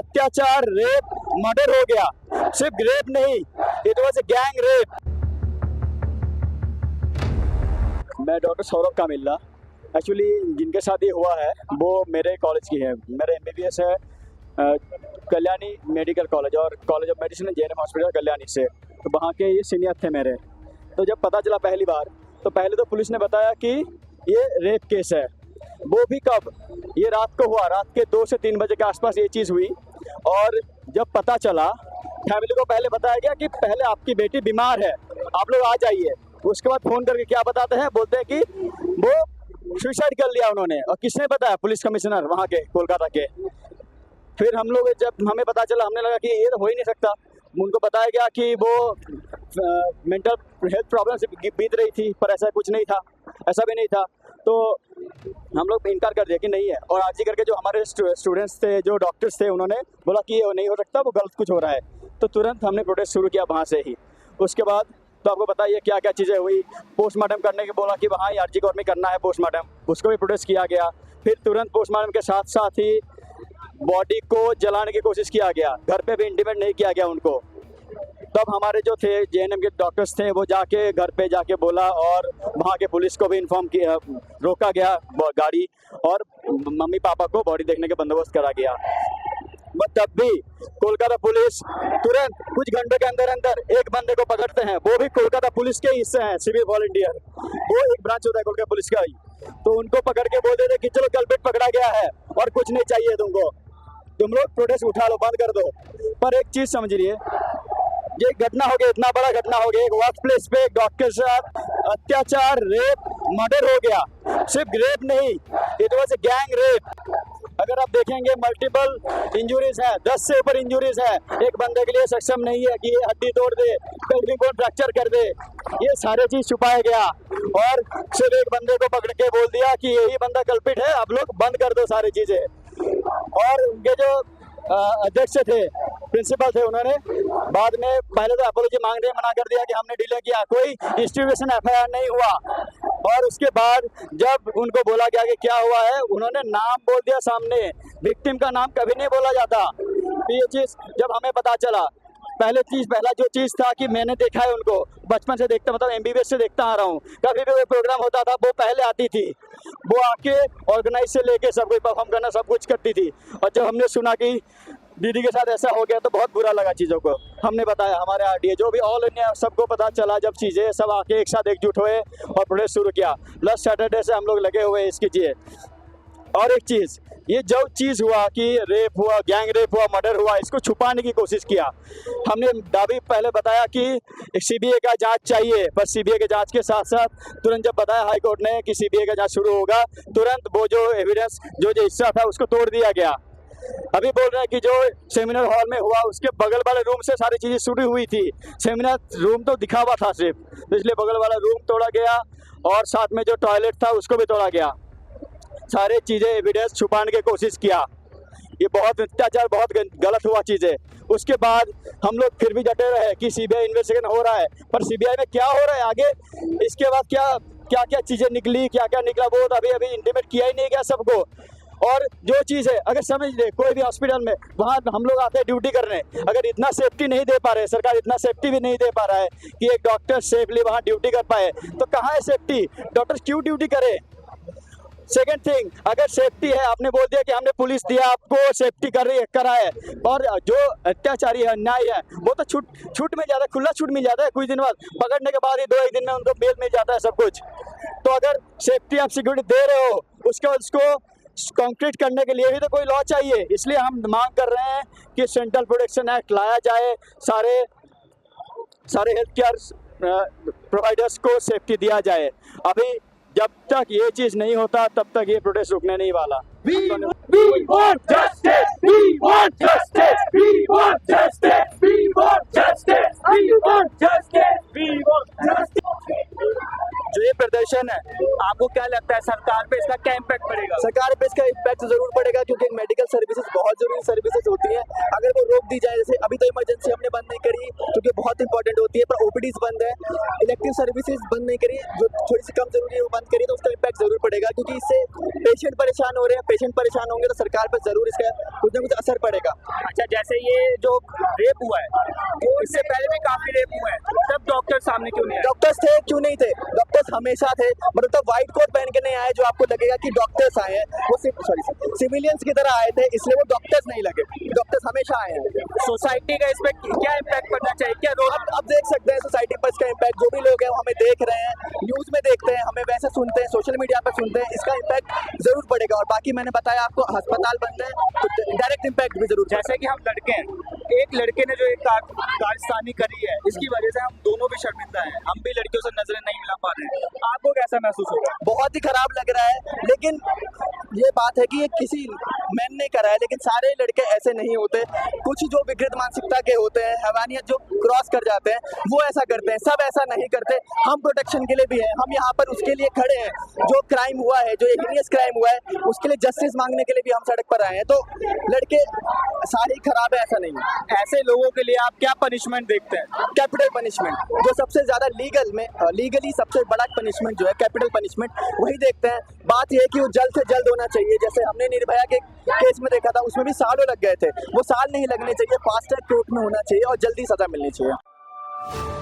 अत्याचार, rape, murder हो गया। सिर्फ रेप नहीं, it was a gang rape. मैं डॉक्टर सौरभ कामिल्ला, एक्चुअली जिनके साथ ये हुआ है वो मेरे कॉलेज की है। मेरा MBBS है कल्याणी मेडिकल कॉलेज और college of medicine JNM hospital Kalyani से। तो वहाँ के ये सीनियर थे मेरे। तो जब पता चला पहली बार, तो पहले तो पुलिस ने बताया कि ये रेप केस है। वो भी कब, ये रात को हुआ, रात के 2 से 3 बजे के आसपास ये चीज़ हुई। और जब पता चला, फैमिली को पहले बताया गया कि पहले आपकी बेटी बीमार है, आप लोग आ जाइए। उसके बाद फ़ोन करके क्या बताते हैं, बोलते हैं कि वो सुसाइड कर लिया उन्होंने। और किसने बताया? पुलिस कमिश्नर वहाँ के, कोलकाता के। फिर हम लोग, जब हमें पता चला, हमने लगा कि ये तो हो ही नहीं सकता। उनको बताया गया कि वो मेंटल हेल्थ प्रॉब्लम से बीत रही थी, पर ऐसा कुछ नहीं था, ऐसा भी नहीं था। तो हम लोग इनकार कर दिया कि नहीं है। और आरजी करके जो हमारे स्टूडेंट्स थे, जो डॉक्टर्स थे, उन्होंने बोला कि ये नहीं हो सकता, वो गलत कुछ हो रहा है। तो तुरंत हमने प्रोटेस्ट शुरू किया वहाँ से ही। उसके बाद तो आपको बताइए क्या क्या चीज़ें हुई। पोस्टमार्टम करने के बोला कि वहाँ आरजी कोर्ट में करना है पोस्टमार्टम, उसको भी प्रोटेस्ट किया गया। फिर तुरंत पोस्टमार्टम के साथ साथ ही बॉडी को जलाने की कोशिश किया गया। घर पे भी इंटीमेट नहीं किया गया उनको। तब हमारे जो थे JNM के डॉक्टर्स थे, वो जाके घर पे जाके बोला और वहाँ के पुलिस को भी इन्फॉर्म किया, रोका गया गाड़ी, और मम्मी पापा को बॉडी देखने का बंदोबस्त करा गया। बट तब भी कोलकाता पुलिस तुरंत कुछ घंटे के अंदर अंदर एक बंदे को पकड़ते हैं। वो भी कोलकाता पुलिस के हिस्से हैं, सिविल वॉलंटियर, वो एक ब्रांच होता है कोलकाता पुलिस का ही। तो उनको पकड़ के बोल देते कि चलो कल्प्रिट पकड़ा गया है और कुछ नहीं चाहिए तुमको, तुम लोग प्रोटेस्ट उठा लो, बंद कर दो। पर एक चीज समझिए, ये घटना हो गया, इतना बड़ा घटना हो गया, एक वर्क प्लेस पे एक डॉक्टर के साथ अत्याचार, रेप, मर्डर हो गया। सिर्फ रेप नहीं, it was a gang rape. अगर आप देखेंगे मल्टीपल इंजुरीज है, 10 से ऊपर इंजुरीज है। एक बंदे के लिए सक्षम नहीं है कि ये हड्डी तोड़ दे, पेल्विक बोन फ्रैक्चर कर दे, ये सारे चीज छुपाया गया। और सिर्फ एक बंदे को पकड़ के बोल दिया कि यही बंदा कल्पिट है, आप लोग बंद कर दो सारी चीजें। और उनके जो अध्यक्ष थे, प्रिंसिपल थे, उन्होंने बाद में पहले तो अपोलॉजी मांगने मना कर दिया कि हमने डिले किया, कोई इंस्टीट्यूशन FIR नहीं हुआ। और उसके बाद जब उनको बोला गया कि क्या हुआ है, उन्होंने नाम बोल दिया सामने। विक्टिम का नाम कभी नहीं बोला जाता। तो ये चीज़ जब हमें पता चला, पहला जो चीज़ था कि मैंने देखा है उनको, बचपन से देखता, मतलब MBBS से देखता आ रहा हूँ। कभी भी कोई प्रोग्राम होता था, वो पहले आती थी, वो आके ऑर्गेनाइज से लेके सब कुछ परफॉर्म करना, सब कुछ करती थी। और जब हमने सुना कि दीदी के साथ ऐसा हो गया, तो बहुत बुरा लगा चीज़ों को। हमने बताया, हमारे RDA जो भी ऑल इंडिया सबको पता चला, जब चीज़ें सब आके एक साथ एकजुट हुए और प्रोटेस्ट शुरू किया। लास्ट सैटरडे से हम लोग लगे हुए इसके लिए। और एक चीज़, ये जो चीज़ हुआ कि रेप हुआ, गैंग रेप हुआ, मर्डर हुआ, इसको छुपाने की कोशिश किया। हमने दावी पहले बताया कि CBI का जांच चाहिए, पर CBI के जांच के साथ साथ तुरंत जब बताया हाई कोर्ट ने कि CBI का जांच शुरू होगा, तुरंत वो जो एविडेंस, जो हिस्सा था, उसको तोड़ दिया गया। अभी बोल रहे हैं कि जो सेमिनार हॉल में हुआ, उसके बगल वाले रूम से सारी चीज़ें शुरू हुई थी। सेमिनार रूम तो दिखा हुआ था सिर्फ, तो इसलिए बगल वाला रूम तोड़ा गया और साथ में जो टॉयलेट था उसको भी तोड़ा गया। सारे चीज़ें एविडेंस छुपाने की कोशिश किया। ये बहुत अत्याचार, बहुत गलत हुआ चीज़ें। उसके बाद हम लोग फिर भी डटे रहे कि CBI इन्वेस्टिगेशन हो रहा है, पर CBI में क्या हो रहा है आगे, इसके बाद क्या क्या चीज़ें निकली, क्या क्या निकला, वो तो अभी इंटीमेट किया ही नहीं गया सबको। और जो चीज़ है, अगर समझ ले, कोई भी हॉस्पिटल में वहाँ हम लोग आते हैं ड्यूटी करने, अगर इतना सेफ्टी नहीं दे पा रहे, सरकार इतना सेफ्टी भी नहीं दे पा रहा है कि एक डॉक्टर सेफली वहाँ ड्यूटी कर पाए, तो कहाँ है सेफ्टी? डॉक्टर क्यों ड्यूटी करे? सेकेंड थिंग, अगर सेफ्टी है, आपने बोल दिया कि हमने पुलिस दिया आपको, सेफ्टी करा है, और जो अत्याचारी है, अन्याय है, वो तो छूट मिल जाता है, खुला छूट मिल जाता है। कुछ दिन बाद पकड़ने के बाद ही 2-1 दिन में उनको बेल मिल जाता है सब कुछ। तो अगर सेफ्टी आप सिक्योरिटी दे रहे हो, उसको कंक्रीट करने के लिए भी तो कोई लॉ चाहिए। इसलिए हम मांग कर रहे हैं कि सेंट्रल प्रोटेक्शन एक्ट लाया जाए, सारे हेल्थ केयर प्रोवाइडर्स को सेफ्टी दिया जाए। अभी जब तक ये चीज नहीं होता, तब तक ये प्रोटेस्ट रुकने नहीं वाला। We want justice! We want justice! We want justice! We want justice! We want justice! We want justice! जो ये प्रदर्शन है, आपको क्या लगता है सरकार पे इसका क्या इम्पैक्ट पड़ेगा? सरकार पे इसका इम्पैक्ट जरूर पड़ेगा, क्योंकि मेडिकल सर्विसेज बहुत जरूरी सर्विसेज सर्विसेज होती हैं, अगर वो रोक दी जाए, जैसे अभी तो इमरजेंसी हमने बंद नहीं करी क्योंकि बहुत इंपॉर्टेंट होती है, पर ओपीडीज बंद है, इलेक्टिव सर्विसेज बंद नहीं करी, जो थोड़ी सी कम जरूरी है वो बंद करी, तो उसका इम्पैक्ट जरूर पड़ेगा, क्योंकि इससे पेशेंट परेशान हो रहे हैं, पेशेंट परेशान होंगे तो सरकार पर जरूर इसका कुछ ना कुछ असर पड़ेगा। अच्छा, जैसे ये जो रेप हुआ है, तो इससे पहले भी काफी रेप हुए हैं, तब डॉक्टर सामने क्यों नहीं आए? डॉक्टर्स थे, क्यों नहीं थे? डॉक्टर्स हमेशा थे, मतलब तो व्हाइट कोट पहन के नहीं आए जो आपको लगेगा कि डॉक्टर्स आए हैं, वो सिविलियंस की तरह आए थे, इसलिए वो डॉक्टर्स नहीं लगे, डॉक्टर्स हमेशा आए हैं। सोसाइटी का इस पे क्या इम्पैक्ट पड़ना चाहिए, क्या रोल? अब देख सकते हैं सोसाइटी पर इसका इम्पैक्ट, जो भी लोग हैं वो हमें देख रहे हैं, न्यूज में देखते हैं, हमें वैसे सुनते हैं, सोशल मीडिया पर सुनते हैं, इसका इम्पैक्ट जरूर पड़ेगा। और बाकी मैंने बताया आपको, अस्पताल बंद है तो डायरेक्ट इम्पैक्ट भी जरूर। जैसे कि हम लड़के हैं, एक लड़के ने जो एक कारस्तानी करी है, इसकी वजह से हम दोनों भी शर्मिंदा हैं, हम भी लड़कियों से नजरें नहीं मिला पा रहे हैं, आपको कैसा महसूस होगा? बहुत ही खराब लग रहा है, लेकिन ये बात है कि ये किसी मैन ने करा है, लेकिन सारे लड़के ऐसे नहीं होते, कुछ जो विकृत मानसिकता के होते हैं, हैवानियत जो क्रॉस कर जाते हैं, वो ऐसा करते हैं, सब ऐसा नहीं करते। हम प्रोटेक्शन के लिए भी हैं, हम यहाँ पर उसके लिए खड़े हैं, जो क्राइम हुआ है, जो हीनियस क्राइम हुआ है, उसके लिए जस्टिस मांगने के लिए भी हम सड़क पर आए हैं। तो लड़के सारे ही खराब है, ऐसा नहीं है। ऐसे लोगों के लिए आप क्या पनिशमेंट देखते हैं? कैपिटल पनिशमेंट, जो सबसे ज्यादा लीगली सबसे बड़ा पनिशमेंट जो है कैपिटल पनिशमेंट, वही देखते हैं। बात यह है कि वो जल्द से जल्द होना चाहिए, जैसे हमने निर्भया के केस में देखा था, उसमें भी सालों लग गए थे, वो साल नहीं लगने चाहिए, फास्ट ट्रैक कोर्ट में होना चाहिए और जल्दी सजा मिलनी चाहिए।